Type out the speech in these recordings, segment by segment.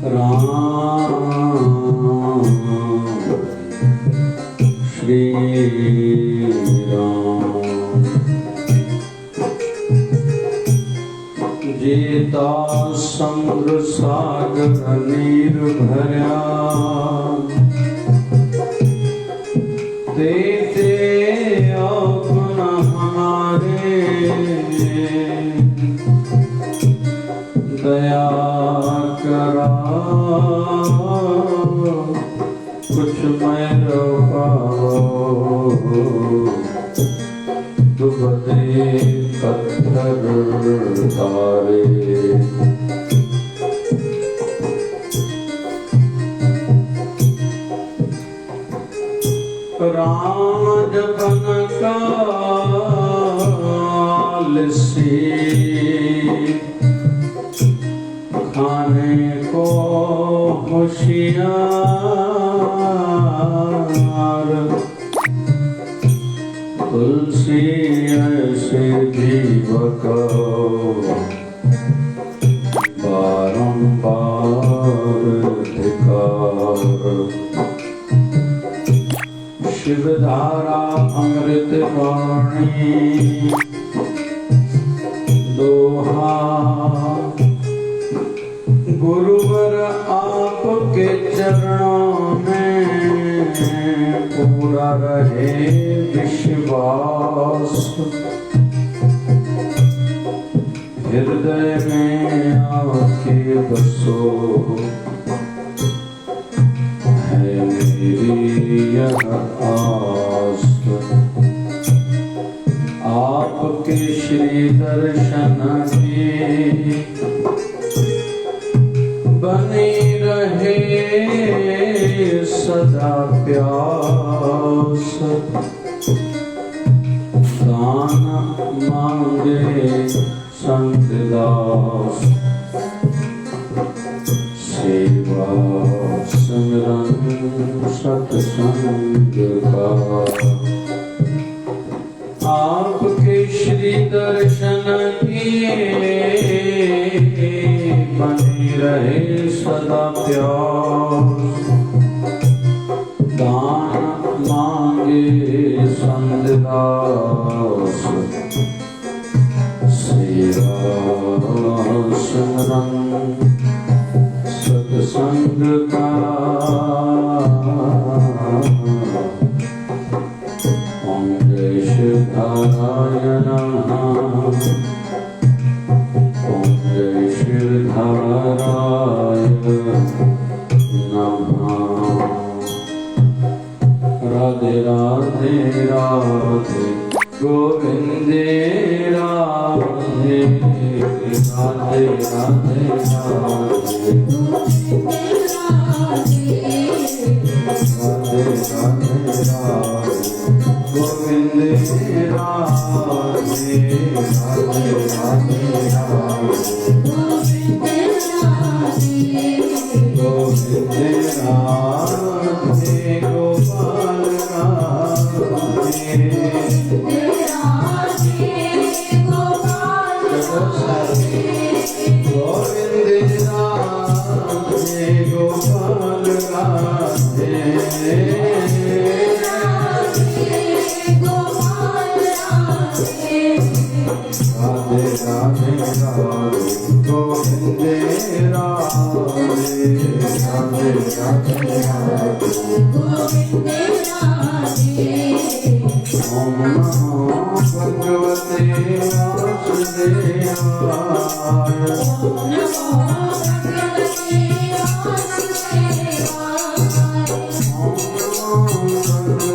राम श्री राम। जेता समुद्र सागर नीर भरया, देते अपना हमारे, दया करा कुछ मैं पाओ, दुबदे पत्थर तारे। राम जपन काल से खाने को होशियार, तुलसी ऐसे जीवक बारंबार धिकार। शिवधारा अमृत वाणी दोहा, गुरुवर आपके चरणों में पूरा रहे विश्वास। हृदय में आके बसो है मेरी यह आस। आपके श्री दर्शन की बनी रहे सदा प्यास। दान मांगे संत दास, सेवा सिमरन सत्संग का। आपके श्री दर्शन किए बनी रहे सदा प्यास। दान मांगे संत दास, सेवा सिमरन सत्संग का। ओम जय शिवधाराय नमः, ओम जय शिवधाराय नमः। राधे राधे राधे गोविंदे राधे, राधे राधे राधे राधे राधे राधे गोविंदे राधे, राधे राधे राधे गोविंदे राधे, गोपाल राधे, गोविंदे राधे गोपाल राधे, राधे राधे राधे गोविंदे राधे, राधे राधे राधे गोविंदे राधे। ओम नमो भगवते वासुदेवाय, ओम नमो भगवते वासुदेवाय, ओम नमो भगवते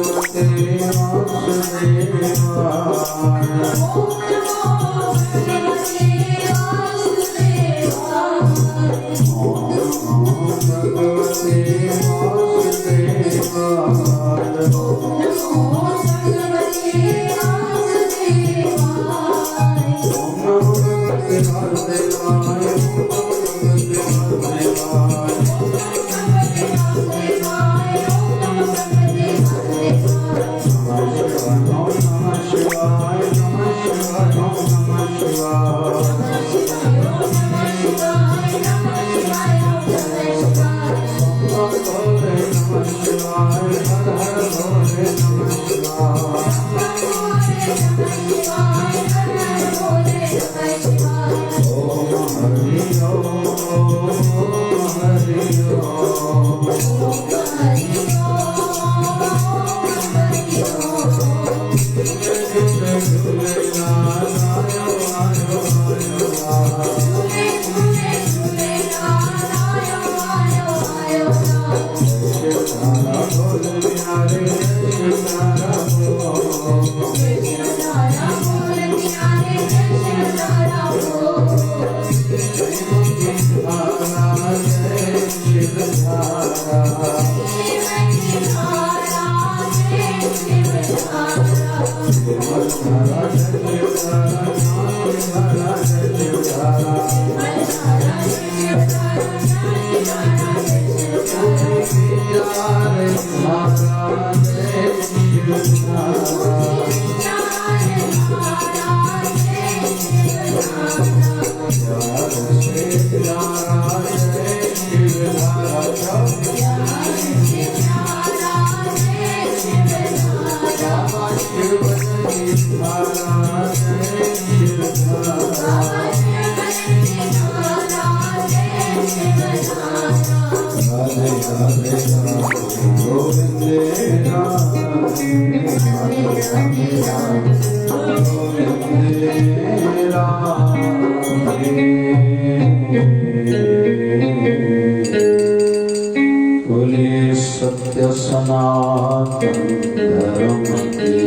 बोलिए सत्य सनातन धर्म की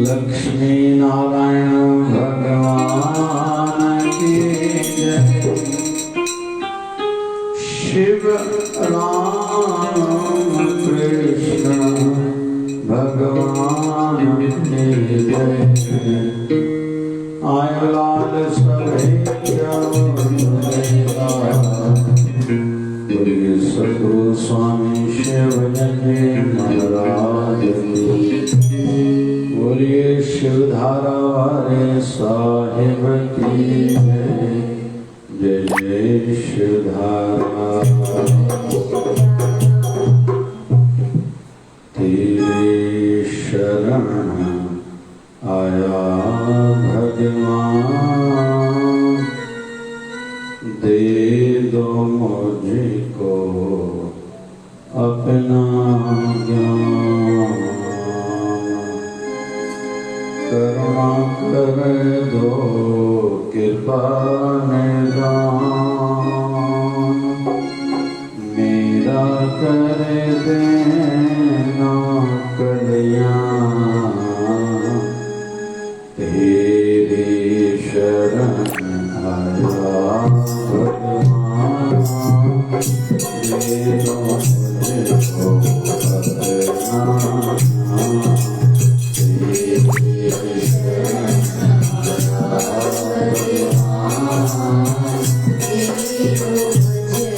लक्ष्मी नारायण भगवान की जय। शिव राम कृष्ण भगवान की जय। आयो लाल सभे सद्गुरु स्वामी शिवजी महाराज की। बोलिए शिवधारा वाले साहिब की जय। जय जय शिवधारा। तेरे शरण आया भगवान, दे दो मुझको अपना ज्ञान। करुणा कर दो कृपा निदान, मेरा कर देना कल्याण। तेरी शरण आया भगवान, दे दो मुझको अपना ज्ञान। तेरी शरण आया भगवान, दे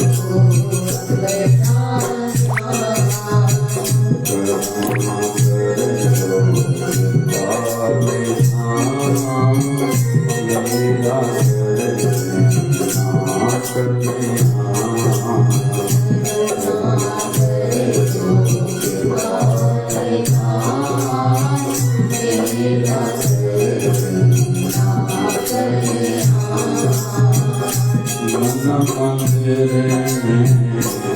दो मुझको अपना ज्ञान। करुणा कर दो कृपा निधान, मेरा मंदिर में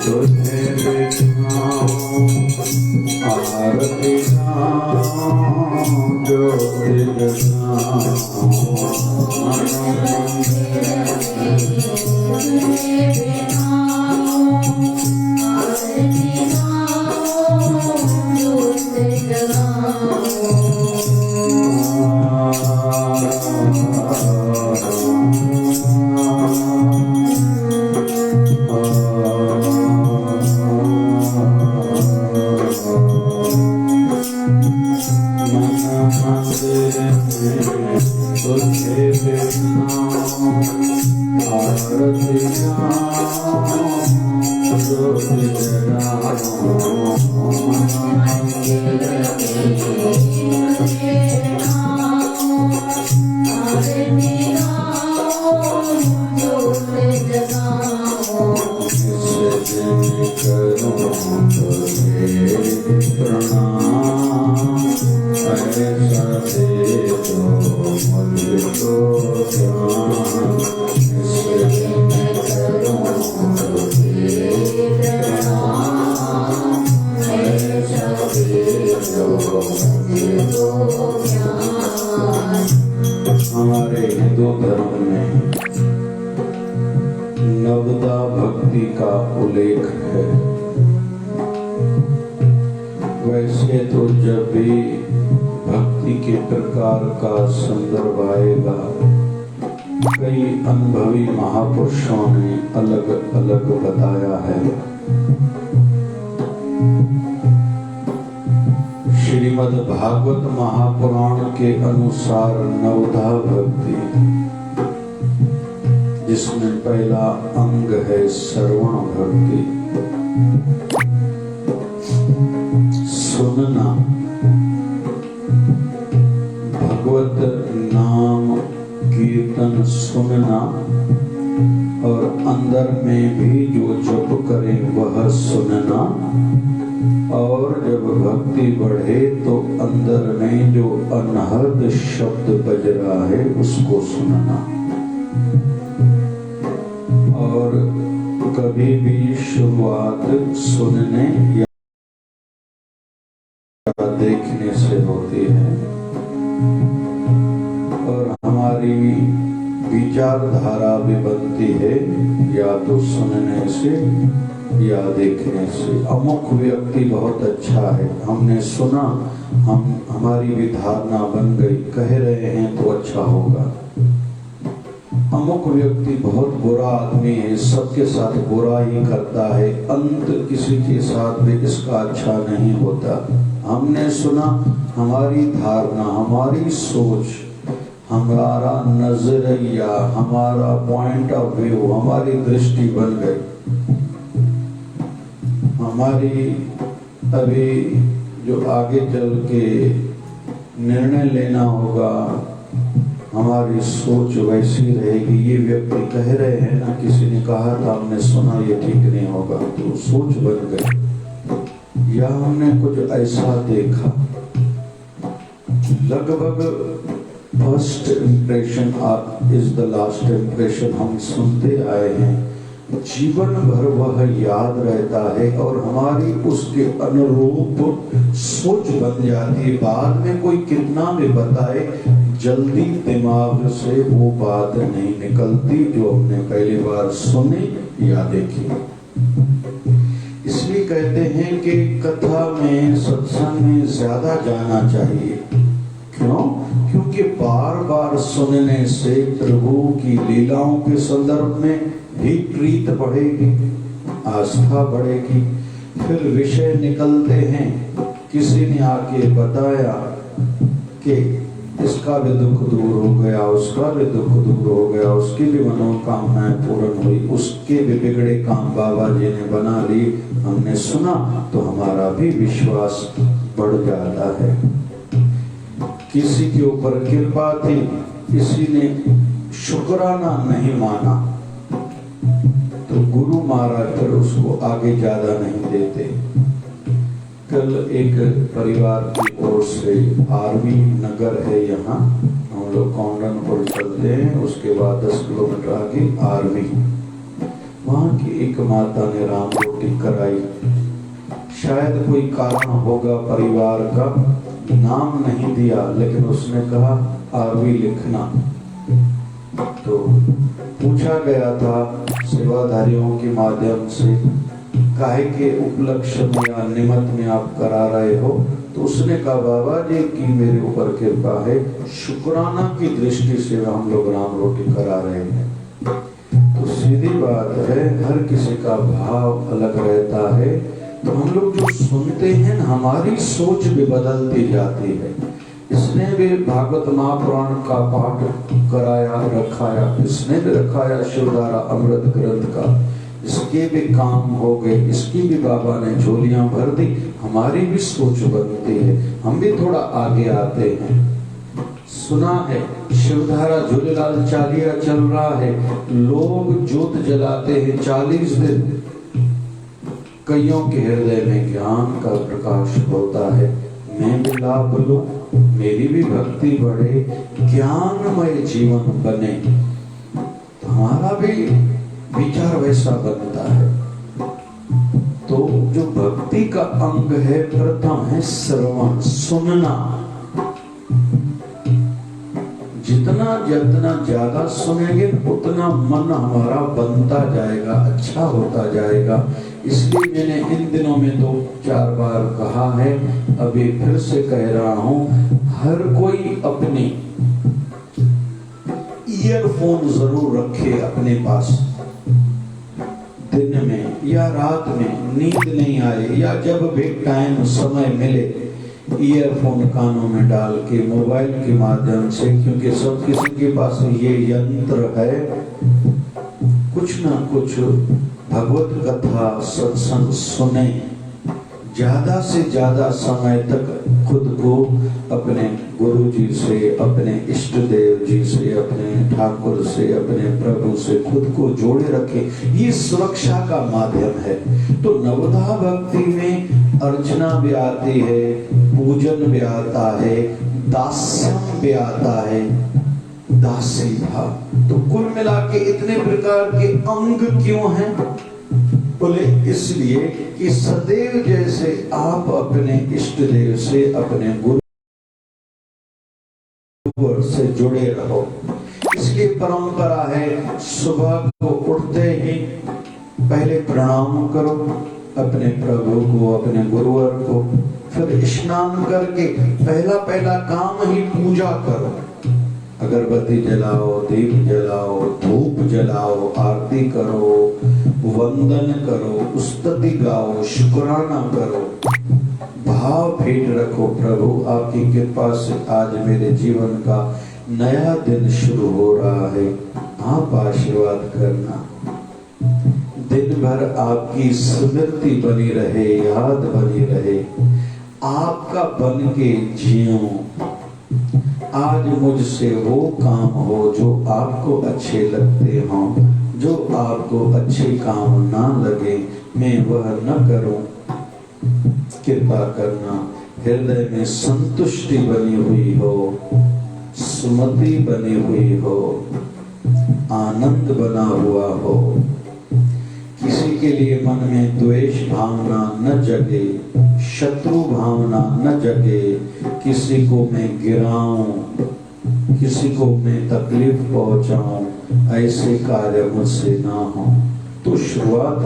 तुझे बिठाऊं, आरती गाऊं, ज्योति जगाऊं। मंदिर में तुझे बिठाऊं, आरती गाऊं, ज्योति जगाऊं। नवधा भक्ति का उल्लेख है। वैसे तो जब भी भक्ति के प्रकार का संदर्भ आएगा, कई अनुभवी महापुरुषों ने अलग अलग बताया है। श्रीमद् भागवत महापुराण के अनुसार नवधा भक्ति, जिसमें पहला अंग है श्रवण भक्ति, सुनना, भगवत नाम कीर्तन सुनना, और अंदर में भी जो जप करें वह सुनना, और जब भक्ति बढ़े तो अंदर में जो अनहद शब्द बज रहा है उसको सुनना। और कभी भी शुरुआत सुनने या देखने से होती है, और हमारी विचारधारा भी बनती है या तो सुनने से या देखने से। अमुक व्यक्ति बहुत अच्छा है, हमने सुना, हमारी भी धारणा बन गई, कह रहे हैं तो अच्छा होगा। अमुक व्यक्ति बहुत बुरा आदमी है, सबके साथ बुरा ही करता है, अंत किसी के साथ भी इसका अच्छा नहीं होता। हमने सुना, हमारी धारणा, हमारी सोच, हमारा नजरिया, हमारा पॉइंट ऑफ व्यू, हमारी दृष्टि बन गई। हमारी अभी जो आगे चल के निर्णय लेना होगा, हमारी सोच वैसी रहेगी। ये व्यक्ति कह रहे हैं ना, किसी ने कहा था, हमने सुना ये ठीक नहीं होगा, तो सोच बन गई। या हमने कुछ ऐसा देखा, लगभग first impression is the last impression हम सुनते आए हैं, जीवन भर वह याद रहता है और हमारी उसके अनुरूप सोच बन जाती है। बाद में कोई कितना भी बताए, जल्दी दिमाग से वो बात नहीं निकलती जो हमने पहली बार सुनी या देखी। इसलिए कहते हैं कि कथा में, सत्संग में ज्यादा जाना चाहिए। क्यों? क्योंकि बार बार सुनने से प्रभु की लीलाओं के संदर्भ में भी प्रीत बढ़ेगी, आस्था बढ़ेगी। फिर विषय निकलते हैं, किसी ने आके बताया कि इसका भी दुख दूर हो गया, उसका भी दुख दूर हो गया, उसकी भी मनोकामनाएं पूर्ण हुई, उसके भी बिगड़े काम बाबा जी ने बना ली, हमने सुना तो हमारा भी विश्वास बढ़ जाता है। किसी के ऊपर कृपा थी, किसी ने शुक्राना नहीं माना तो गुरु महाराज फिर उसको आगे ज्यादा नहीं देते। कल एक परिवार की ओर से आर्मी नगर है, यहाँ हम लोग कौंडनपुर चलते हैं, उसके बाद 10 किलोमीटर आगे आर्मी, वहाँ की एक माता ने राम रोटी कराई। शायद कोई कारण होगा परिवार का, नाम नहीं दिया, लेकिन उसने कहा आर्मी लिखना। तो पूछा गया था सेवाधारियों के माध्यम से, काहे के उपलक्ष्य में या निमित्त में आप करा रहे हो? तो उसने कहा बाबा जी की मेरे ऊपर कृपा है, शुक्राना की दृष्टि से हम लोग राम रोटी करा रहे हैं। तो सीधी बात है, हर किसी का भाव अलग रहता है। तो हम लोग जो सुनते हैं, हमारी सोच भी बदलती जाती है। इसने भी भागवत महापुराण का पाठ कराया, रखाया, इसने भी रखाया शिवधारा अमृत ग्रंथ का, इसके भी काम हो गए, इसकी भी बाबा ने झोलियां भर दी, हमारी भी सोच बनती है, हम भी थोड़ा आगे आते हैं। सुना है शिवधारा झूलेलाल चालिया चल रहा है, लोग ज्योत जलाते हैं 40 दिन, कईयों के हृदय में ज्ञान का प्रकाश होता है। मैं भी लाभ लूं, मेरी भी भक्ति बढ़े, ज्ञानमय जीवन बने, तो हमारा भी विचार वैसा बनता है। तो जो भक्ति का अंग है, प्रथम है श्रवण, सुनना। जितना जितना ज्यादा सुनेंगे उतना मन हमारा बनता जाएगा, अच्छा होता जाएगा। इसलिए मैंने इन दिनों में 2-4 बार कहा है, अभी फिर से कह रहा हूं, हर कोई अपनी ईयरफोन जरूर रखे अपने पास। दिन में या रात में नींद नहीं आए या जब भी टाइम समय मिले, ईयरफोन कानों में डाल के मोबाइल के माध्यम से, क्योंकि सब किसी के पास ये यंत्र है, कुछ ना कुछ भगवत कथा सत्संग सुने। ज्यादा से ज्यादा समय तक खुद को अपने गुरु जी से, अपने इष्ट देव जी से, अपने ठाकुर से, अपने प्रभु से खुद को जोड़े रखें। ये सुरक्षा का माध्यम है। तो नवधा भक्ति में अर्चना भी आती है, पूजन भी आता है, दास्यम भी आता है, दासी भाव। तो कुल मिला के इतने प्रकार के अंग क्यों हैं? बोले इसलिए कि सदैव जैसे आप अपने इष्ट देव से, अपने गुरु से जुड़े रहो। इसलिए परंपरा है, सुबह को उठते ही पहले प्रणाम करो अपने प्रभु को, अपने गुरुवर को, फिर स्नान करके पहला काम ही पूजा करो। अगरबत्ती जलाओ, दीप जलाओ, धूप जलाओ, आरती करो, वंदन करो, स्तुति गाओ, शुक्राना करो, भाव भेंट रखो। प्रभु आपकी कृपा से आज मेरे जीवन का नया दिन शुरू हो रहा है, आप आशीर्वाद करना। दिन भर आपकी स्मृति बनी रहे, याद बनी रहे, आपका बन के जियो। आज मुझसे वो काम हो जो आपको अच्छे लगते हों, जो आपको अच्छे काम ना लगे मैं वह न करूं। कृपा करना, हृदय में संतुष्टि बनी हुई हो, सुमति बनी हुई हो, आनंद बना हुआ हो, किसी के लिए मन में द्वेष भावना न जगे, शत्रु भावना न जगे, किसी को मैं गिराऊं, किसी को मैं तकलीफ पहुंचाऊं, ऐसे कार्य मुझसे ना हो। तो शुरुआत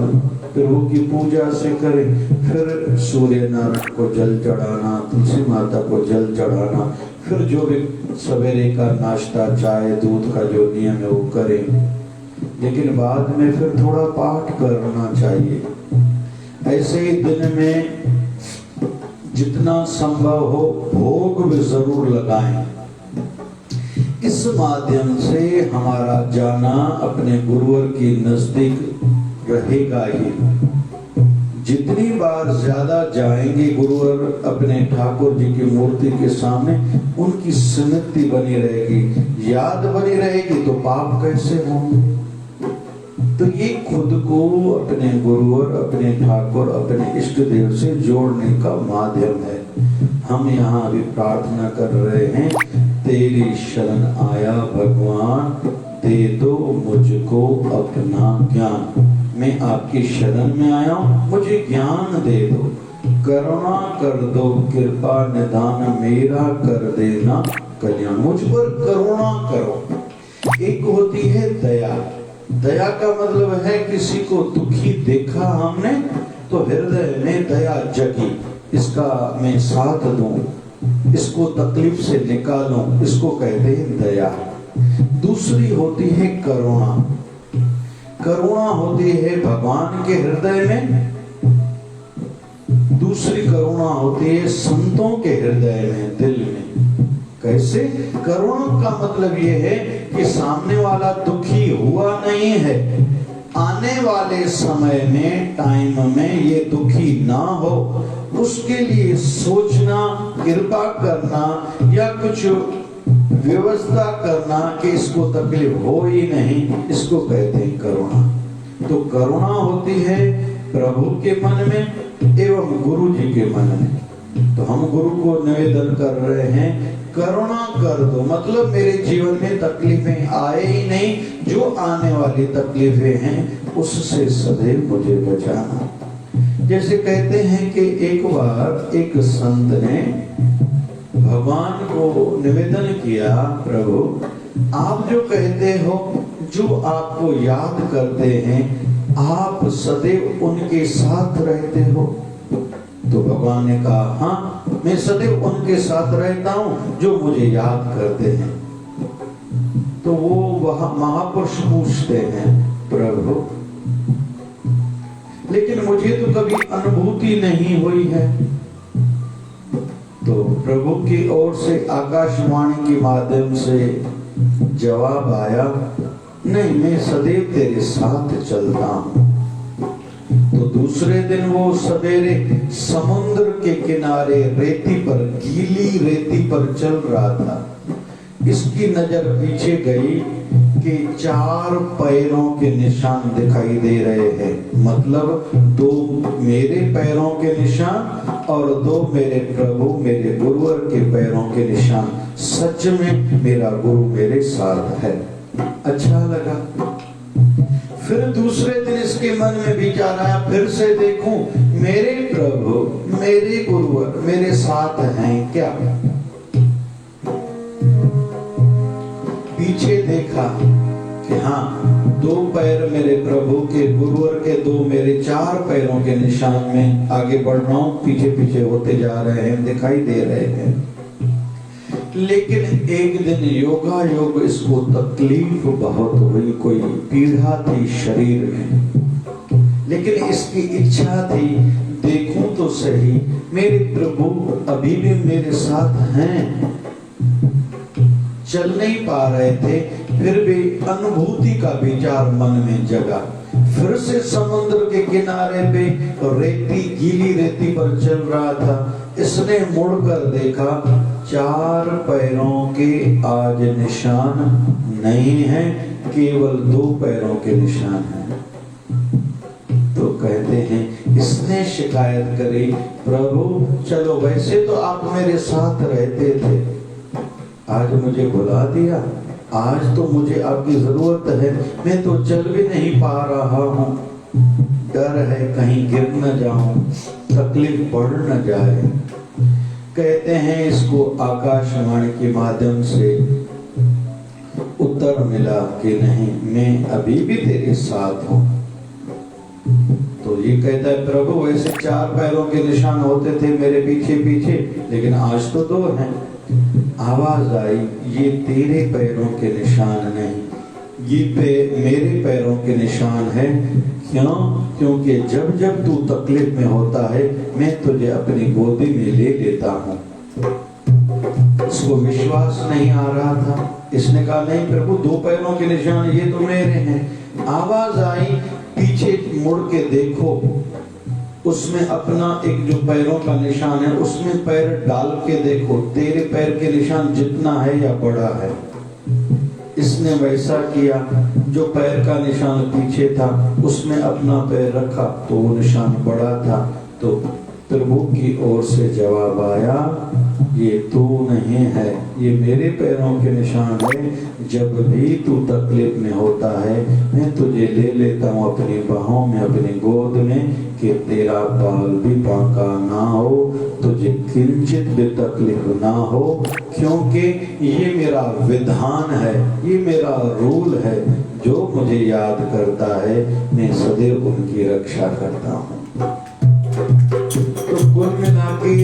प्रभु की पूजा से करें, फिर सूर्य नारायण को जल चढ़ाना, तुलसी माता को जल चढ़ाना, फिर जो भी सवेरे का नाश्ता, चाय, दूध का जो नियम है वो करें। लेकिन बाद में फिर थोड़ा पाठ करना चाहिए। ऐसे ही दिन में जितना संभव हो भोग भी जरूर लगाएं। इस माध्यम से हमारा जाना अपने गुरुवर की नजदीक रहेगा ही। जितनी बार ज्यादा जाएंगे गुरुवर अपने ठाकुर जी की मूर्ति के सामने, उनकी स्मृति बनी रहेगी, याद बनी रहेगी, तो पाप कैसे होंगे? तो ये खुद को अपने गुरुवर, अपने ठाकुर, अपने इष्ट देव से जोड़ने का माध्यम है। हम यहाँ अभी प्रार्थना कर रहे हैं, तेरी शरण आया भगवान, दे दो मुझको अपना ज्ञान। मैं आपकी शरण में आया हूँ, मुझे ज्ञान दे दो, करुणा कर दो, कृपा निदान मेरा कर देना कल्याण। मुझ पर करुणा करो। एक होती है दया। दया का मतलब है किसी को दुखी देखा हमने तो हृदय में दया जगी, इसका मैं साथ दूं, इसको तकलीफ से निकालूं, इसको कहते हैं दया। दूसरी होती है करुणा। करुणा होती है भगवान के हृदय में, दूसरी करुणा होती है संतों के हृदय में, दिल में। कैसे? करुणा का मतलब ये है कि सामने वाला दुखी हुआ नहीं है, आने वाले समय में, टाइम में ये दुखी ना हो, उसके लिए सोचना, कृपा करना या कुछ व्यवस्था करना कि इसको तकलीफ हो ही नहीं, इसको कहते हैं करुणा। तो करुणा होती है प्रभु के मन में एवं गुरु जी के मन में। तो हम गुरु को निवेदन कर रहे हैं, करुणा कर दो, मतलब मेरे जीवन में तकलीफें आए ही नहीं, जो आने वाली तकलीफें हैं उससे सदैव मुझे बचाना। जैसे कहते हैं कि एक बार एक संत ने भगवान को निवेदन किया, प्रभु आप जो कहते हो, जो आपको याद करते हैं, आप सदैव उनके साथ रहते हो। तो भगवान ने कहा, हाँ, मैं सदैव उनके साथ रहता हूं जो मुझे याद करते हैं। तो वो वह महापुरुष पूछते हैं, प्रभु, लेकिन मुझे तो कभी अनुभूति नहीं हुई है। तो प्रभु की ओर से आकाशवाणी के माध्यम से जवाब आया, नहीं, मैं सदैव तेरे साथ चलता हूं। तो दूसरे दिन वो सवेरे समुद्र के किनारे रेती पर, गीली रेती पर चल रहा था। इसकी नजर पीछे गई कि 4 पैरों के निशान दिखाई दे रहे हैं। मतलब 2 मेरे पैरों के निशान और 2 मेरे प्रभु, मेरे गुरुवर के पैरों के निशान। सच में मेरा गुरु मेरे साथ है। अच्छा लगा। फिर दूसरे दिन इसके मन में विचार आया, फिर से देखूं, मेरे प्रभु, मेरे गुरुवर मेरे साथ हैं क्या? पीछे देखा कि हाँ, 2 पैर मेरे प्रभु के, गुरुवर के 2 मेरे, 4 पैरों के निशान में आगे बढ़ रहा हूं, पीछे पीछे होते जा रहे हैं, दिखाई दे रहे हैं। लेकिन एक दिन योगा योग इसको तकलीफ बहुत हुई, कोई पीड़ा थी शरीर में। लेकिन इसकी इच्छा थी, देखूं तो सही, मेरे प्रभु अभी भी मेरे साथ हैं। चल नहीं पा रहे थे, फिर भी अनुभूति का विचार मन में जगा। फिर से समुद्र के किनारे पे रेती, गीली रेती पर चल रहा था। इसने मुड़कर देखा, 4 पैरों के आज निशान नहीं है, केवल 2 पैरों के निशान हैं। तो कहते हैं, इसने शिकायत करी, प्रभु चलो, वैसे तो आप मेरे साथ रहते थे, आज मुझे भुला दिया। आज तो मुझे आपकी जरूरत है, मैं तो चल भी नहीं पा रहा हूं। डर है कहीं गिर न जाऊं, तकलीफ बढ़ न जाए। कहते हैं, इसको आकाशवाणी के माध्यम से उत्तर मिला कि नहीं, मैं अभी भी तेरे साथ हूं। तो ये कहता है, प्रभु वैसे 4 पैरों के निशान होते थे मेरे पीछे पीछे, लेकिन आज तो 2 हैं। आवाज आई, ये तेरे पैरों के निशान नहीं, ये मेरे पैरों के निशान है। क्यों? क्योंकि जब जब तू तकलीफ में होता है, मैं तुझे अपनी गोदी में ले लेता हूँ। उसको विश्वास नहीं आ रहा था। इसने कहा, नहीं प्रभु, 2 पैरों के निशान ये तो मेरे हैं। आवाज आई, पीछे मुड़ के देखो, उसमें अपना एक जो पैरों का निशान है, उसमें पैर डाल के देखो, तेरे पैर के निशान जितना है या बड़ा है। इसने वैसा किया, जो पैर का निशान पीछे था उसमें अपना पैर रखा तो वो निशान बड़ा था। तो प्रभु की ओर से जवाब आया, ये तू नहीं है, ये मेरे पैरों के निशान है। जब भी तू तकलीफ में होता है, मैं तुझे ले लेता हूँ अपनी बाहों में, अपनी गोद में, कि तेरा बाल भी बांका ना हो, तुझे किंचित भी तकलीफ ना हो। क्योंकि ये मेरा विधान है, ये मेरा रूल है, जो मुझे याद करता है मैं सदैव उनकी रक्षा करता हूँ। तो कुल मिला के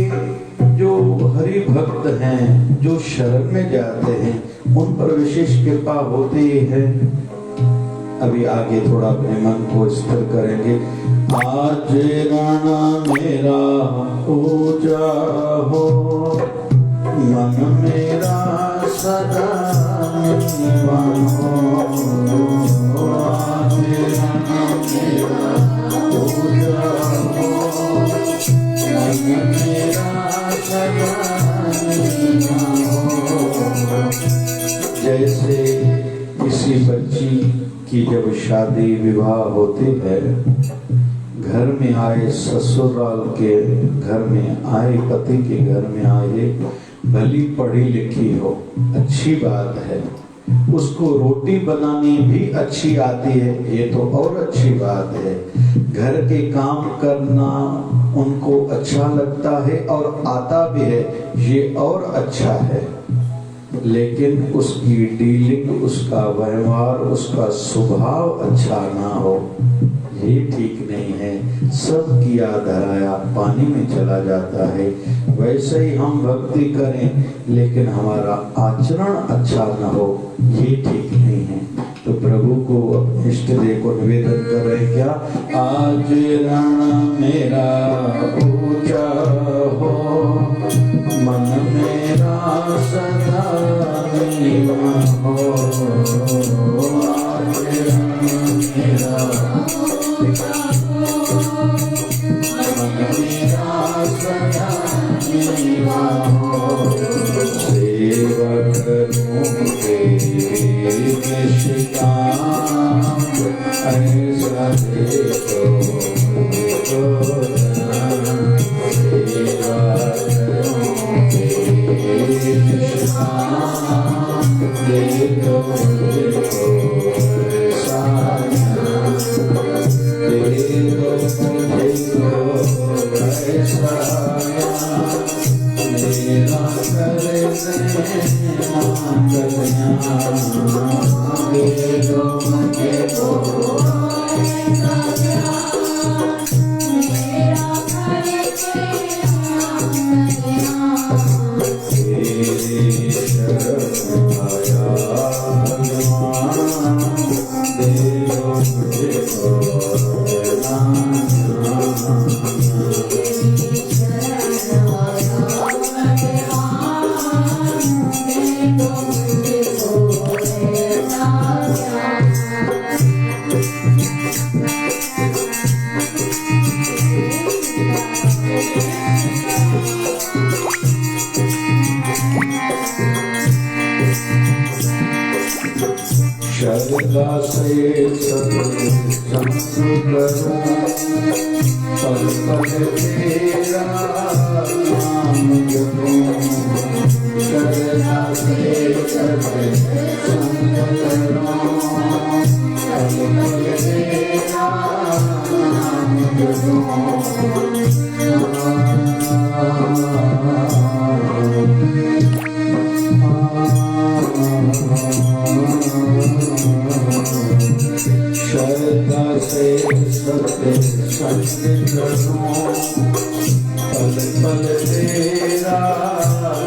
जो हरि भक्त हैं, जो शरण में जाते हैं, उन पर विशेष कृपा होती है। अभी आगे थोड़ा अपने मन को स्थिर करेंगे। आज रण मेरा पूजा हो, मन मेरा सदा निवन हो। आज रण मेरा पूजा हो, मन मेरा सदा निवन हो। जैसे किसी बच्ची की जब शादी विवाह होती है, घर में आए, ससुराल के घर में आए, पति के घर में आए, भली पढ़ी लिखी हो, अच्छी बात है, उसको रोटी बनानी भी अच्छी आती है, ये तो और अच्छी बात है। घर के काम करना उनको अच्छा लगता है और आता भी है, ये और अच्छा है। लेकिन उसकी डीलिंग, उसका व्यवहार, उसका स्वभाव अच्छा ना हो, ये ठीक नहीं है। सब किया धराया पानी में चला जाता है। वैसे ही हम भक्ति करें लेकिन हमारा आचरण अच्छा ना हो, ये ठीक नहीं है। तो प्रभु को, इष्ट देव को निवेदन कर रहे क्या? आचरण मेरा ऊंचा हो, मन मेरा सदा नीवा हो। आचरण मेरा मन मेरा सदा नीवा हो। सेवा करूं तेरी निष्काम, ऐसा देखो मुझको ध्यान। सेवा करूं तेरी निष्काम, देखो मुझको ऐसा ध्यान। देखो मुझको ऐसा ध्यान, मेरा करे श्रद्धा से सत्संग करूं, पल पल तेरा नाम जपूं। श्रद्धा से सत्संग करूं, पल पल तेरा नाम जपूं। श्रद्धा से सत्संग करूं, पल पल तेरा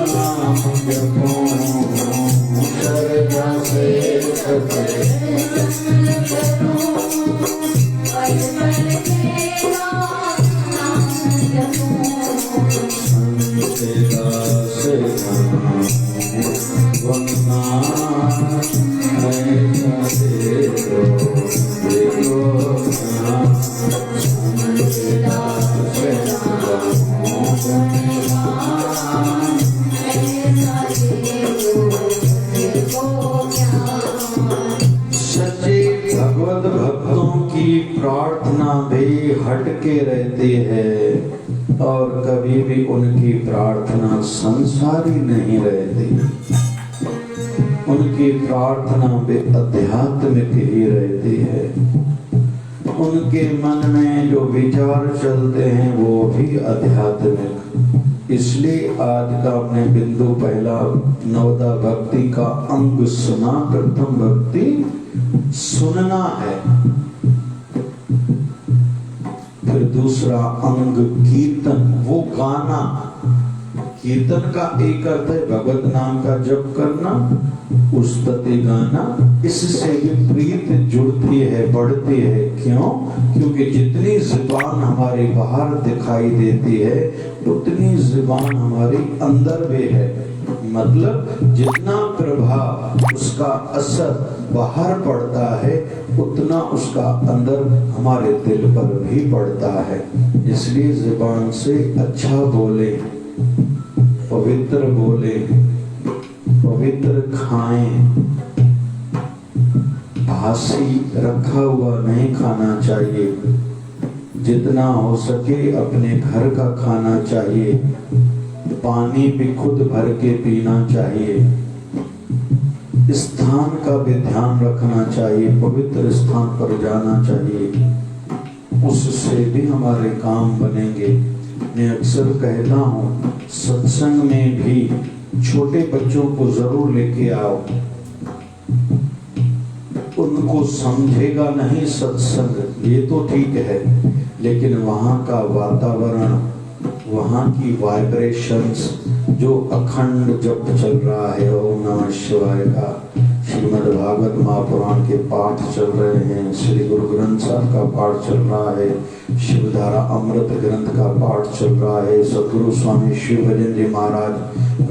नाम जपूं। श्रद्धा से सत्संग करूं, पल पल तेरा नाम जपूं। तेरा से वंदना सच्चे भगवत भक्तों की प्रार्थना भी हटके रहती है और कभी भी उनकी प्रार्थना संसारी नहीं रहती। उनकी प्रार्थना भी आध्यात्मिक ही रहती है। उनके मन में जो विचार चलते हैं वो भी आध्यात्मिक। इसलिए आज का हमने बिंदु पहला नवदा भक्ति का अंग सुना। प्रथम भक्ति सुनना है, फिर दूसरा अंग कीर्तन, वो गाना। कीर्तन का एक अर्थ है भगवत नाम का जप करना, उस्तति गाना। इससे भी प्रीत जुड़ती है, बढ़ती है। क्यों? क्योंकि जितनी जुबान हमारी बाहर दिखाई देती है उतनी जुबान हमारी अंदर भी है। मतलब जितना प्रभाव, उसका असर बाहर पड़ता है उतना उसका अंदर हमारे दिल पर भी पड़ता है। इसलिए जुबान से अच्छा बोले, पवित्र बोले, पवित्र खाएं। बासी रखा हुआ नहीं खाना चाहिए। जितना हो सके अपने घर का खाना चाहिए। पानी भी खुद भर के पीना चाहिए। स्थान का भी ध्यान रखना चाहिए, पवित्र स्थान पर जाना चाहिए। उससे भी हमारे काम बनेंगे। मैं अक्सर कहता हूँ सत्संग में भी छोटे बच्चों को जरूर लेके आओ, उनको समझेगा नहीं सत्संग, ये तो ठीक है, लेकिन वहाँ का वातावरण, वहाँ की वाइब्रेशंस, जो अखंड जप चल रहा है ओम नमः शिवाय का, श्रीमद् भागवत महापुराण के पाठ चल रहे हैं, श्री गुरु ग्रंथ साहब का पाठ चल रहा है, शिवधारा अमृत ग्रंथ का पाठ चल रहा है, सदगुरु स्वामी शिव भजन जी महाराज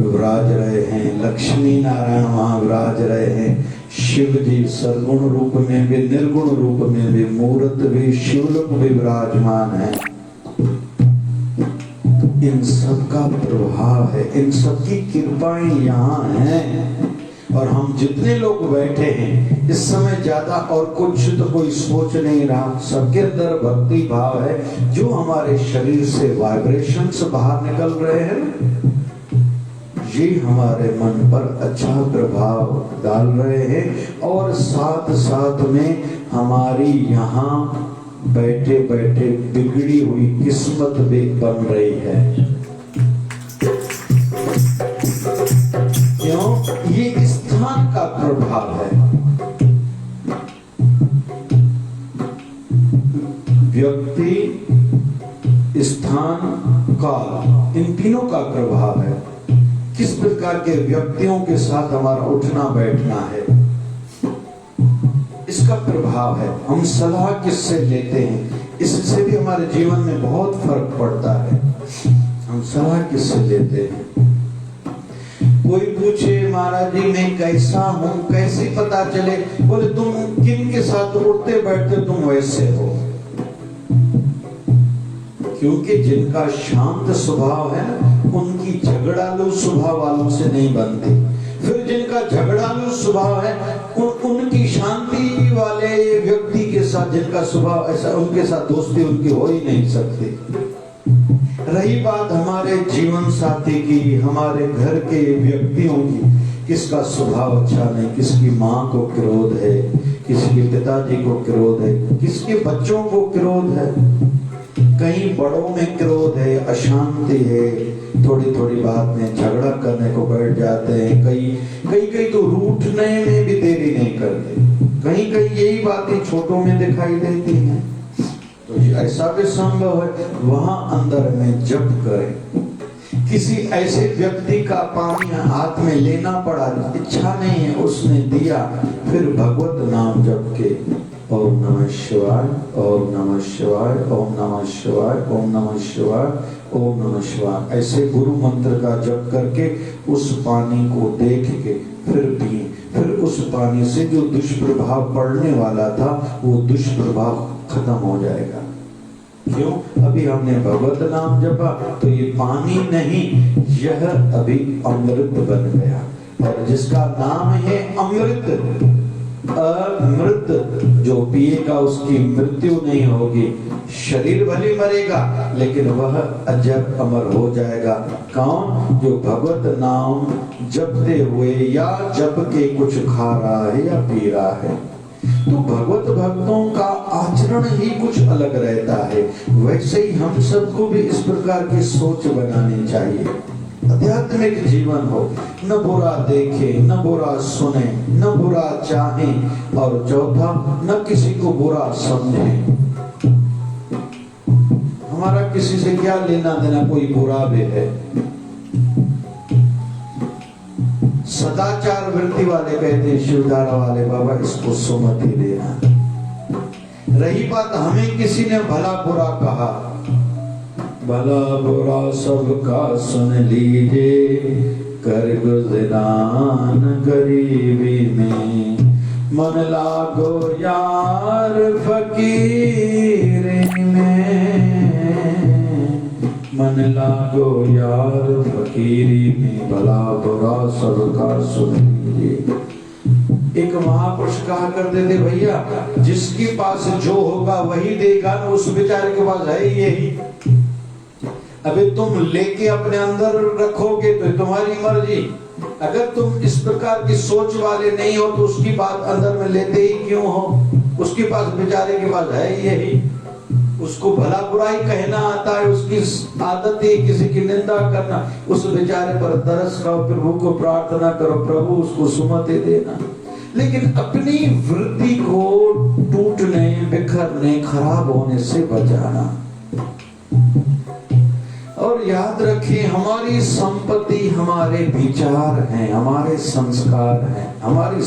विराज रहे हैं, लक्ष्मी नारायण वहाँ विराज रहे हैं, शिव जी सद्गुण रूप में भी निर्गुण रूप में भी मूर्त भी शिवलोक भी विराजमान है। इन सब का प्रभाव है, इन सब की कृपाएं यहाँ हैं। और हम जितने लोग बैठे हैं इस समय ज्यादा और कुछ तो कोई सोच नहीं रहा, सबके अंदर भक्ति भाव है, जो हमारे शरीर से वाइब्रेशंस बाहर निकल रहे हैं ये हमारे मन पर अच्छा प्रभाव डाल रहे हैं, और साथ साथ में हमारी यहाँ बैठे बैठे बिगड़ी हुई किस्मत भी बन रही है। क्यों? ये स्थान का प्रभाव है। व्यक्ति, स्थान, काल, इन तीनों का प्रभाव है। किस प्रकार के व्यक्तियों के साथ हमारा उठना बैठना है, इसका प्रभाव है। हम सलाह किससे लेते हैं, इससे भी हमारे जीवन में बहुत फर्क पड़ता है। हम सलाह किससे लेते हैं? कोई पूछे महाराज जी मैं कैसा हूं, कैसे पता चले? बोले तुम किन के साथ उठते बैठते तुम वैसे हो। क्योंकि जिनका शांत स्वभाव है ना, उनकी झगड़ालू स्वभाव वालों से नहीं बनती। फिर जिनका झगड़ालू स्वभाव है उनकी शांति वाले व्यक्ति के साथ, जिनका स्वभाव ऐसा, उनके साथ दोस्ती उनकी हो ही नहीं सकती। रही बात हमारे जीवन साथी की, हमारे घर के व्यक्तियों की, किसका स्वभाव अच्छा नहीं, किसकी माँ को क्रोध है, किसके पिताजी को क्रोध है, किसके बच्चों को क्रोध है, कहीं बड़ों में क्रोध है, अशांति है, थोड़ी थोड़ी बात में झगड़ा करने को बैठ जाते हैं, कई तो रूठने में भी देरी नहीं करते, कहीं यही बातें छोटों में दिखाई देती हैं। तो ऐसा भी संभव है। वहां अंदर में जप करें। किसी ऐसे व्यक्ति का पानी हाथ में लेना पड़ा, इच्छा नहीं है, उसने दिया, फिर भगवत नाम जप के ओम नमः शिवाय, ओम नमः शिवाय, ओम नमः शिवाय, ओम नमः शिवाय, ओम नमः शिवाय, ऐसे गुरु मंत्र का जप करके उस पानी को देख के फिर पिए। फिर उस पानी से जो दुष्प्रभाव पड़ने वाला था वो दुष्प्रभाव खत्म हो जाएगा। क्यों? अभी हमने भगवत नाम जपा तो ये पानी नहीं, यह अभी अमृत बन गया। और जिसका नाम है अमृत, अमृत, जो पिएगा उसकी मृत्यु नहीं होगी, शरीर भले मरेगा लेकिन वह अजब अमर हो जाएगा। कौन? जो भगवत नाम जपते हुए या जप के कुछ खा रहा है या पी रहा है। तो भगवत भक्तों का आचरण ही कुछ अलग रहता है। वैसे ही हम सबको भी इस प्रकार की सोच बनानी चाहिए। आध्यात्मिक जीवन हो, न बुरा देखे, न बुरा सुने, न बुरा चाहे, और चौथा न किसी को बुरा समझे। हमारा किसी से क्या लेना देना, कोई बुरा भी है। सदाचार वृत्ति वाले कहते हैं शिवधारा वाले, बाबा इसको सुमति देना। रही बात हमें किसी ने भला बुरा कहा, भला बुरा सबका सुन लीजिए, कर गुजरान गरीबी में, मन लागो यार फकीरी में, मन लागो यार फकीरी में, भला बुरा सबका सुन लीजिए। एक महापुरुष कहा करते थे, भैया जिसके पास जो होगा वही देगा ना, उस बेचारे के पास है यही। अभी तुम लेके अपने अंदर रखोगे तो तुम्हारी मर्जी। अगर तुम इस प्रकार की सोच वाले नहीं हो तो उसकी बात अंदर में लेते ही क्यों हो? उसके पास, बेचारे के पास है यही। उसको भला बुराई कहना आता है, उसकी आदत है किसी की निंदा करना। उस बेचारे पर तरस खाओ, प्रभु को प्रार्थना करो, प्रभु उसको सुमति देना। लेकिन अपनी वृत्ति को टूटने, बिखरने, खराब होने से बचाना। और याद रखिए, हमारी संपत्ति हमारे विचार हैं, हमारे संस्कार हैं। हमारी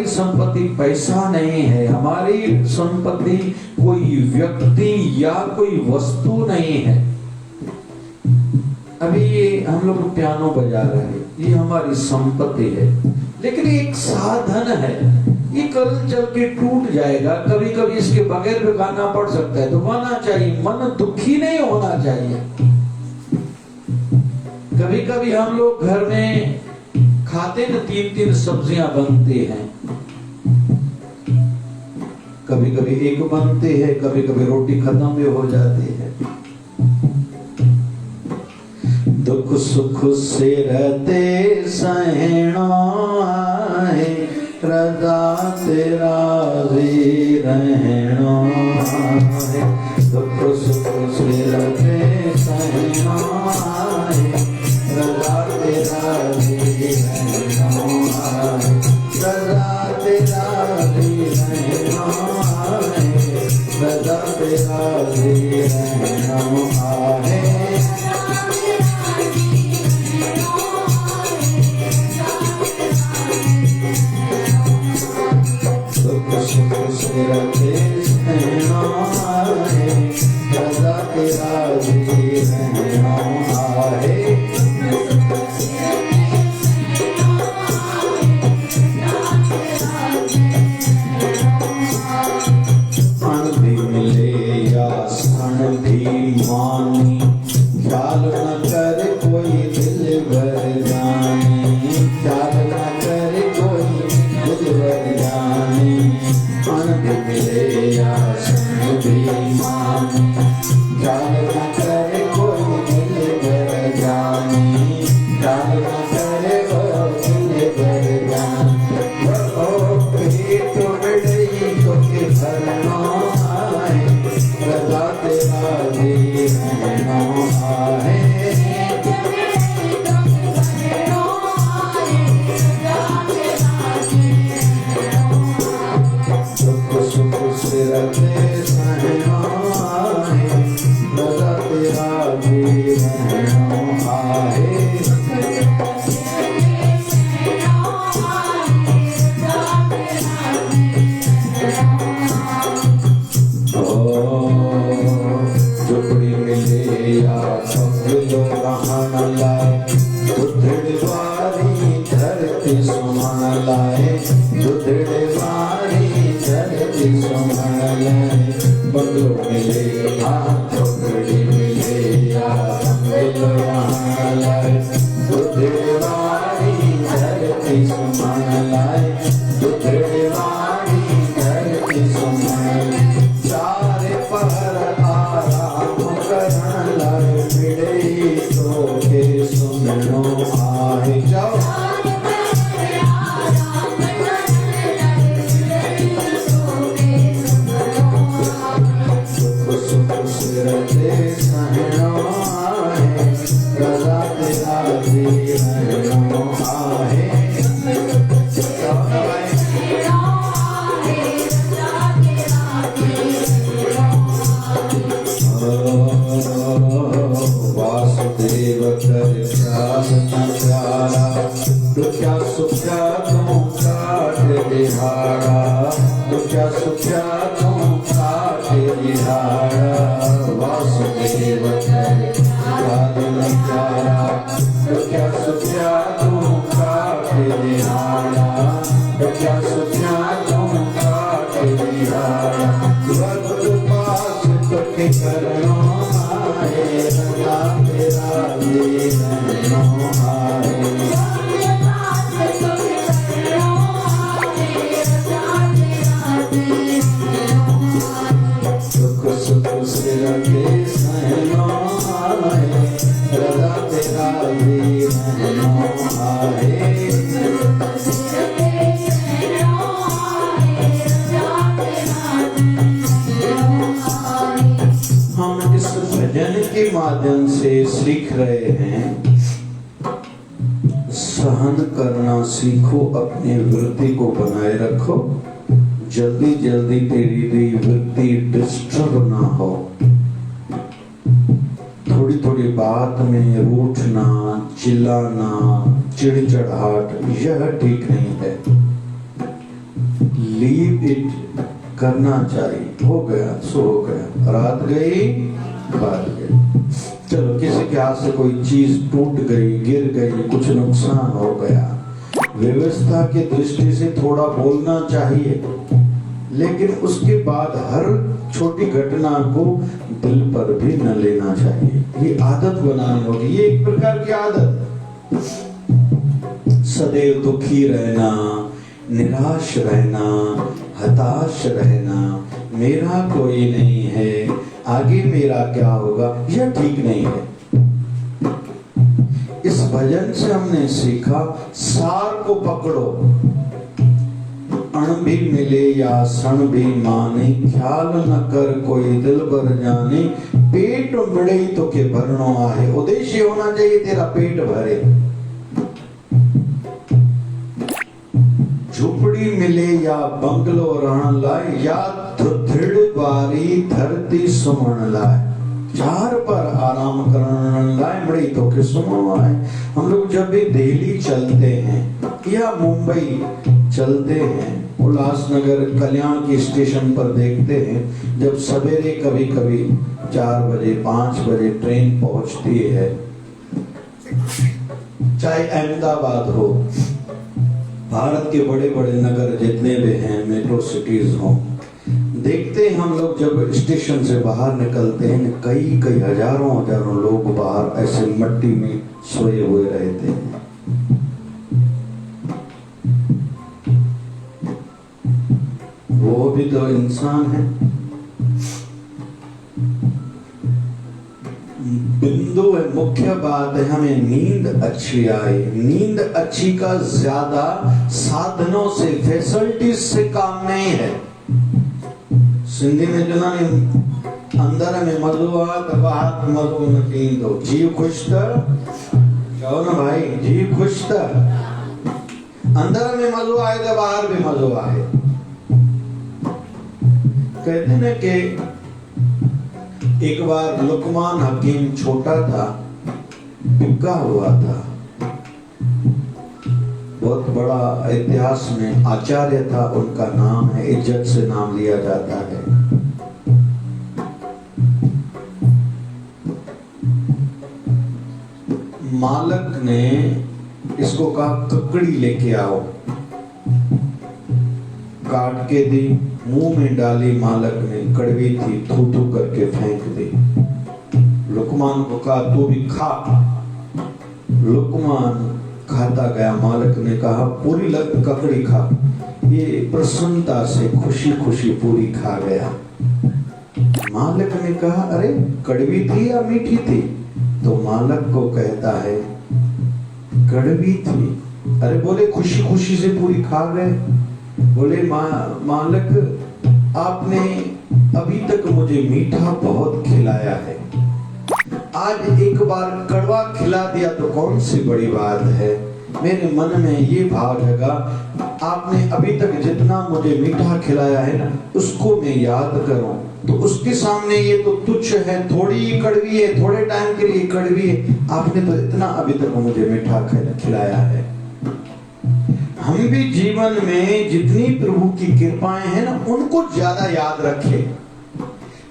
संपत्ति पैसा नहीं है, हमारी संपत्ति कोई व्यक्ति या कोई वस्तु नहीं है। अभी ये हम लोग पियानो बजा रहे हैं, ये हमारी संपत्ति है, लेकिन एक साधन है। ये कल चल के टूट जाएगा, कभी कभी इसके बगैर भी गाना पड़ सकता है, तो गाना चाहिए। मन दुखी नहीं होना चाहिए। कभी कभी हम लोग घर में खाते न 3-3 सब्जियां बनती हैं, कभी कभी एक बनती है, कभी कभी रोटी खत्म भी हो जाती है। दुख सुख से रहते सहना है, रजा तेरा जी रहना है। दुख सुख से रहते सहना है, रजा तेरा जी रहना है। रजा तेरा जी रहना है, रजा तेरा जी रहना है। ख्याल न कर कोई दिल भर जाने, ख्याल न कर कोई दिल भर जाने। अन मिले या संग भी माने, ख्याल न कर कोई दिल भर जाने, ख्याल न कर कोई दिल भर जाने। वो पेट बढ़ई तो के भरना है, रजा तेरा जी रहना है। सुख सुख से रखे सहना है, रजा तेरा जी रहना है। झुपड़ी मिले या बंगलो रहन लाए, दुधड़वारी धरती सुमन लाए, दुधड़वारी धरती सुमन लाए। बंगलो मिले या झुपड़ी मिले या बंगलो रहन लाए, दुधड़वारी धरती सुमन लाए, दुधड़वारी धरती सुमन लाए। चारे पहर आराम करन लाए, मिले तो के सुनो आहे। जाओ सुख सुख से रहते सहना है, रजा तेरा जी रहना है। वासुदेव कर प्यास न प्यारा, दुख्या सुख्या तुम काट दिहाड़ा, दुख्या सुख्या तुम काट दिहाड़ा। वासुदेव कर प्यास न प्यारा, दुख्या सुख्या तुम काट दिहाड़ा, दुख्या सुख्या तुम काट दिहाड़ा। भक्त पास तुके करना है, रजा तेरा जी रहना है। सुख सुख से रखे सहना है, रजा तेरा जी रहना है। भजन के माध्यम से सीख रहे हैं, सहन करना सीखो, अपनी वृत्ति को बनाए रखो, जल्दी जल्दी तेरी वृत्ति डिस्टर्ब ना हो। थोड़ी थोड़ी बात में रूठना, चिल्लाना, चिड़चिड़ाहट, यह ठीक नहीं है। लीव इट करना चाहिए। हो गया सो हो गया, रात गई बात गई। चलो किसी के हाथ से कोई चीज टूट गई, गिर गई, कुछ नुकसान हो गया, व्यवस्था की दृष्टि से थोड़ा बोलना चाहिए, लेकिन उसके बाद हर छोटी घटना को दिल पर भी न लेना चाहिए। ये आदत बनानी होगी, ये एक प्रकार की आदत। सदैव दुखी रहना, निराश रहना, हताश रहना, मेरा कोई नहीं है, आगे मेरा क्या होगा, यह ठीक नहीं है। इस भजन से हमने सीखा, सार को पकड़ो। अण भी मिले या सण भी माने, ख्याल न कर कोई दिल भर जाने, पेट मिले तो के भरनो आहे। उद्देश्य होना चाहिए तेरा पेट भरे। झुपड़ी मिले या बंगलो रहन लाए, या दृढ़ बारी धरती सुमन लाए। चार पर आराम करन लाए, बड़ी तो के सुमन आए। हम लोग जब भी दिल्ली चलते हैं या मुंबई चलते हैं, उल्लासनगर कल्याण की स्टेशन पर देखते हैं, जब सवेरे कभी कभी 4 बजे 5 बजे ट्रेन पहुंचती है, चाहे अहमदाबाद हो, भारत के बड़े बड़े नगर जितने भी हैं, मेट्रो सिटीज हो, देखते हैं हम लोग जब स्टेशन से बाहर निकलते हैं, कई कई हजारों लोग बाहर ऐसे मट्टी में सोए हुए रहते हैं। वो भी तो इंसान है। बिंदु है, मुख्य बात है हमें नींद अच्छी आए। नींद अच्छी का ज्यादा साधनों से, फैसिलिटीज से काम नहीं है। सिंधी में जो ना अंदर में मधु आ तो बाहर में मधु नहीं, दो जीव खुश था, कहो ना भाई, जीव खुश था। अंदर में मधु आए तो बाहर भी मधु आए। कहते हैं कि एक बार लुकमान हकीम छोटा था, बिका हुआ था, बहुत बड़ा इतिहास में आचार्य था, उनका नाम है, इज्जत से नाम लिया जाता है। मालक ने इसको कहा ककड़ी लेके आओ, काट के दी, मुंह में डाली, मालक ने, कड़वी थी, थू थू करके फेंक दी। लुकमान को कहा तू भी खा। लुकमान खाता गया, मालक ने कहा पूरी लग ककड़ी खा। ये प्रसन्नता से खुशी खुशी पूरी खा गया। मालक ने कहा अरे कड़वी थी या मीठी थी? तो मालक को कहता है कड़वी थी। अरे बोले खुशी खुशी से पूरी खा गए। बोले मालक आपने अभी तक मुझे मीठा बहुत खिलाया है, आज एक बार कड़वा खिला दिया तो कौन सी बड़ी बात है। मेरे मन में ये भाव जगा, आपने अभी तक जितना मुझे मीठा खिलाया है ना, उसको मैं याद करूं तो उसके सामने ये तो तुच्छ है, थोड़ी कड़वी है, थोड़े टाइम के लिए कड़वी है। आपने तो इतना अभी तक मुझे मीठा खिलाया है। हम भी जीवन में जितनी प्रभु की कृपाएं हैं ना, उनको ज्यादा याद रखें।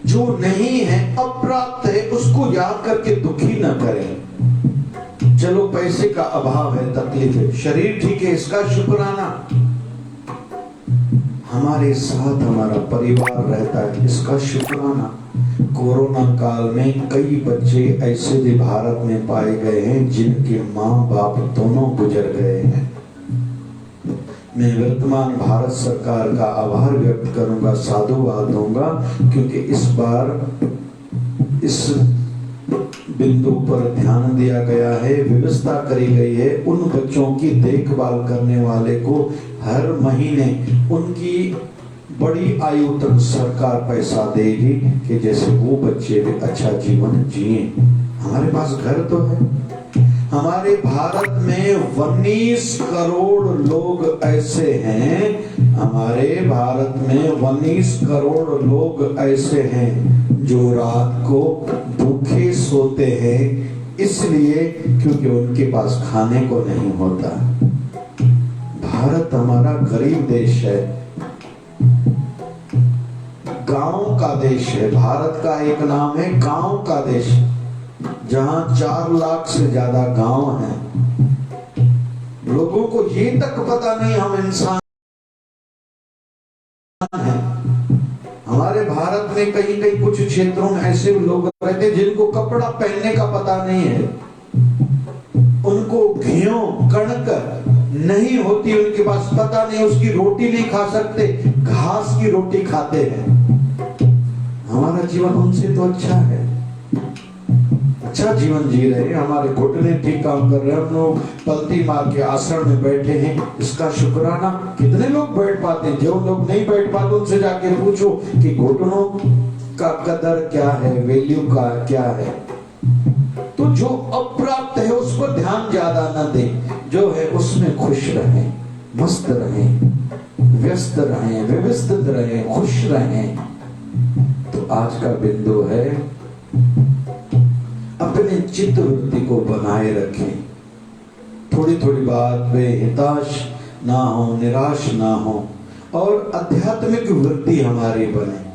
जो नहीं है, अप्राप्त है, उसको याद करके दुखी न करें। चलो पैसे का अभाव है, तकलीफ है, शरीर ठीक है, इसका शुक्राना। हमारे साथ हमारा परिवार रहता है, इसका शुक्राना। कोरोना काल में कई बच्चे ऐसे भी भारत में पाए गए हैं जिनके माँ बाप दोनों गुजर गए हैं। मैं वर्तमान भारत सरकार का आभार व्यक्त करूंगा, साधुवाद दूंगा, क्योंकि इस बार इस बिंदु पर ध्यान दिया गया है, व्यवस्था करी गई है। उन बच्चों की देखभाल करने वाले को हर महीने उनकी बड़ी आयु तक सरकार पैसा देगी कि जैसे वो बच्चे भी अच्छा जीवन जिए। हमारे पास घर तो है। हमारे भारत में 19 करोड़ लोग ऐसे हैं, हमारे भारत में 19 करोड़ लोग ऐसे हैं जो रात को भूखे सोते हैं, इसलिए क्योंकि उनके पास खाने को नहीं होता। भारत हमारा गरीब देश है, गांव का देश है। भारत का एक नाम है गांव का देश, जहां 4 लाख से ज्यादा गांव हैं। लोगों को ये तक पता नहीं हम इंसान हैं। हमारे भारत में कहीं कहीं कुछ क्षेत्रों में ऐसे लोग रहते हैं जिनको कपड़ा पहनने का पता नहीं है, उनको घियों कणक नहीं होती, उनके पास पता नहीं, उसकी रोटी नहीं खा सकते, घास की रोटी खाते हैं। हमारा जीवन उनसे तो अच्छा है, अच्छा जीवन जी रहे हैं, हमारे घुटने ठीक काम कर रहे हैं, हम लोग पलती मार के आसन में बैठे हैं, इसका शुक्राना। कितने लोग बैठ पाते हैं? जो लोग नहीं बैठ पाते उनसे जाके पूछो कि घुटनों का कदर क्या है, वैल्यू का क्या है। तो जो अप्राप्त है उस पर ध्यान ज्यादा न दे, जो है उसमें खुश रहें, मस्त रहें, व्यस्त रहें, व्यवस्थित रहें, खुश रहें। तो आज का बिंदु है अपने चित्त वृत्ति को बनाए रखें। थोड़ी थोड़ी बात पे हिताश ना हो, निराश ना हो, और आध्यात्मिक वृत्ति हमारी बने।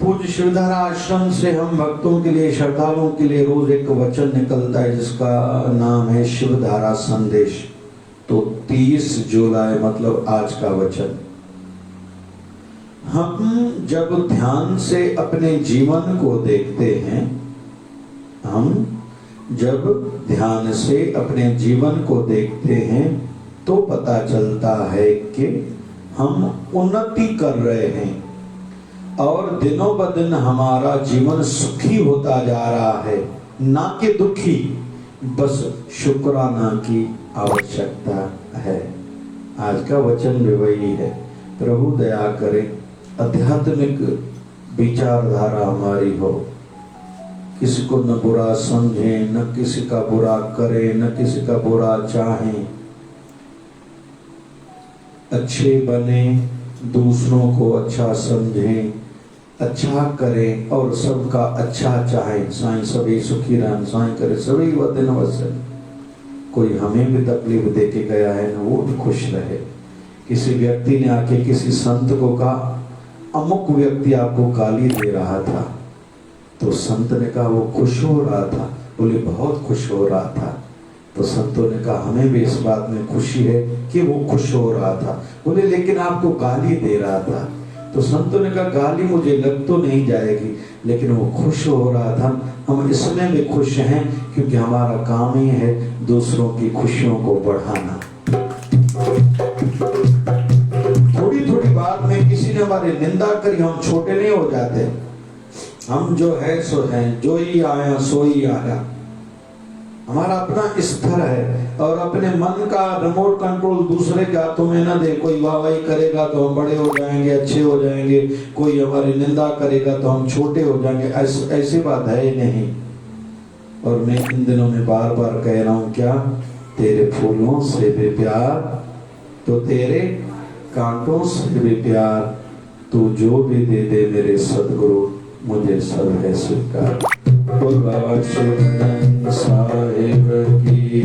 पूज्य शिवधारा आश्रम से हम भक्तों के लिए, श्रद्धालुओं के लिए रोज एक वचन निकलता है जिसका नाम है शिवधारा संदेश। तो 30 जुलाई मतलब आज का वचन। हम जब ध्यान से अपने जीवन को देखते हैं, हम जब ध्यान से अपने जीवन को देखते हैं तो पता चलता है कि हम उन्नति कर रहे हैं और दिनों ब दिन हमारा जीवन सुखी होता जा रहा है, ना कि दुखी। बस शुक्राना की आवश्यकता है। आज का वचन भी वही है। प्रभु दया करे, आध्यात्मिक विचारधारा हमारी हो, किसी को न बुरा समझें, न किसी का बुरा करें, न किसी का बुरा चाहें, अच्छे बने, दूसरों को अच्छा समझें, अच्छा करें और सबका अच्छा चाहें। साईं सभी सुखी रहन, साईं करे सभी वतन वसन। कोई हमें भी तकलीफ दे के गया है ना, वो भी खुश रहे। किसी व्यक्ति ने आके किसी संत को कहा, अमुक व्यक्ति आपको गाली दे रहा था, तो संत ने कहा वो खुश हो रहा था? बोले बहुत खुश हो रहा था। तो संतों ने कहा हमें भी इस बात में खुशी है कि वो खुश हो रहा था। बोले लेकिन आपको गाली दे रहा था। तो संतों ने कहा गाली मुझे लग तो नहीं जाएगी, लेकिन वो खुश हो रहा था। हम इसमें भी खुश हैं क्योंकि हमारा काम ही है दूसरों की खुशियों को बढ़ाना। थोड़ी थोड़ी बात में किसी ने हमारी निंदा करी, हम छोटे नहीं हो जाते। हम जो है सो हैं, जो ही आया सो ही आया। हमारा अपना स्तर है और अपने मन का रिमोट कंट्रोल दूसरे के हाथों में न दे। कोई वाहवाही करेगा तो हम बड़े हो जाएंगे, अच्छे हो जाएंगे, कोई हमारी निंदा करेगा तो हम छोटे हो जाएंगे। ऐसी बात है ही नहीं। और मैं इन दिनों में बार बार कह रहा हूँ, क्या तेरे फूलों से भी प्यार तो तेरे कांटों से भी प्यार, तू जो भी दे दे मेरे सदगुरु मुझे सब है स्वीकार। बोल बाबा शिवानंद साहिब की।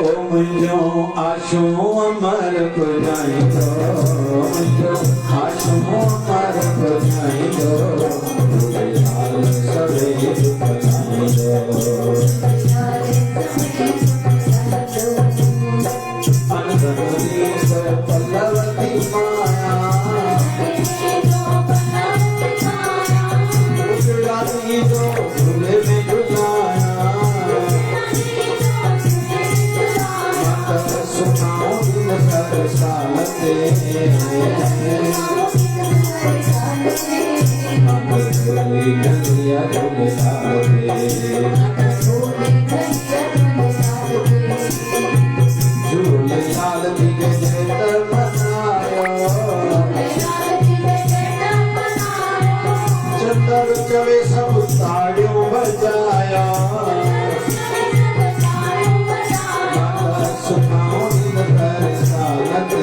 ओ मुझो आशो अमर पुजाई दो, मुझो आशो अमर पुजाई दो, मुझे हाल सभी बनाई दो। अनगढ़ी से पल्लवती माया, जो झूले में झुलाया, सुनाओ दिन सर सालते, गलिया झूले झूले साल दिखे जवे सब ताड़ियों बजाया सुनाओ दिन भर सालते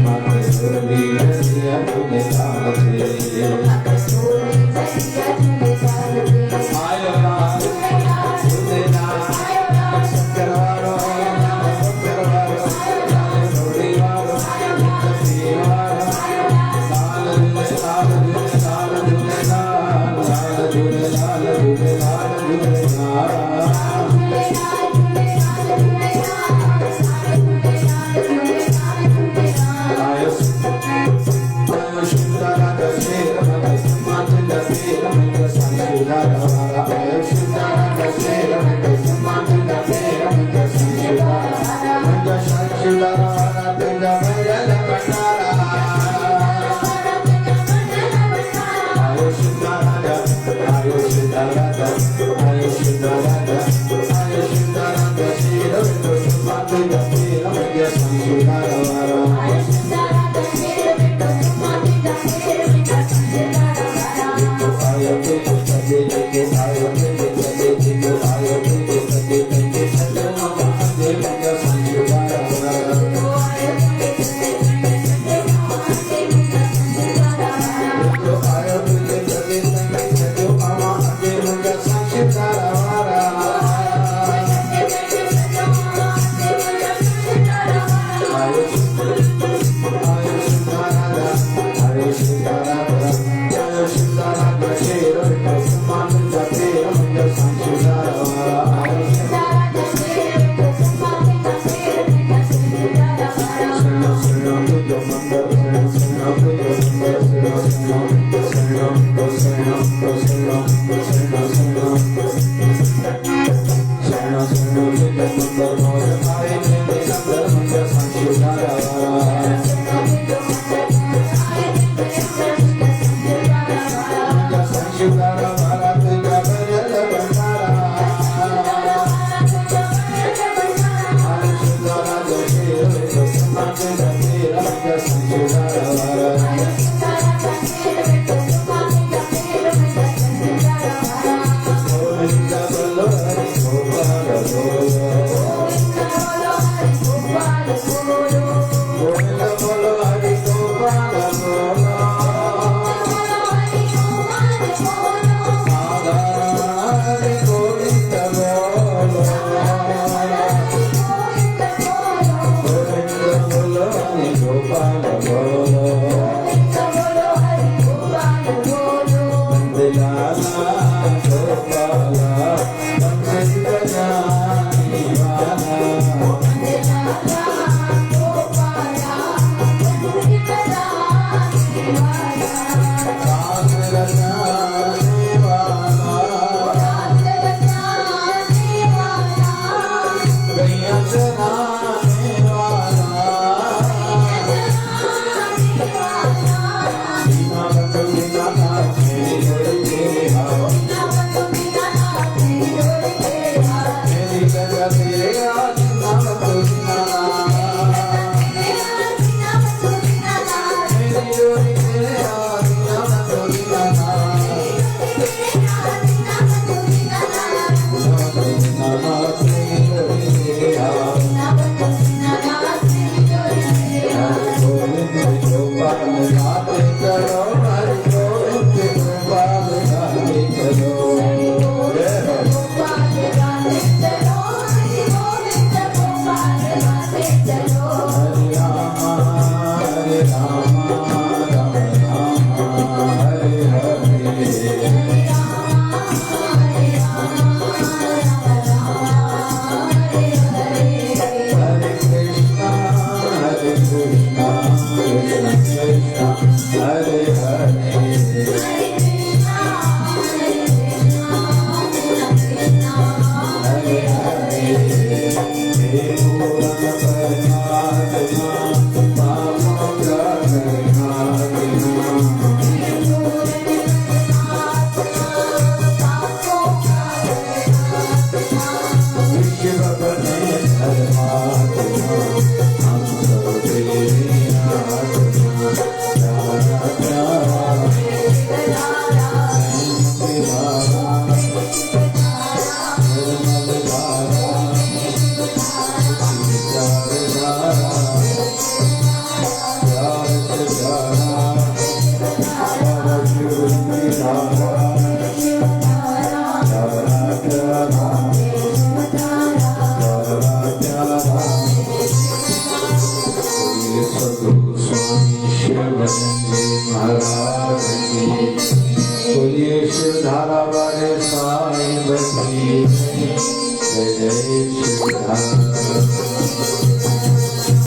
मत सुरली रसिया तुझे सालते आयो राम तुझे नाम करवारो करवारो थोड़ी वारो कभी वारो लाल झूले लाल झूले लाल झूले लाल झूले लाल झूले Gopala Gopala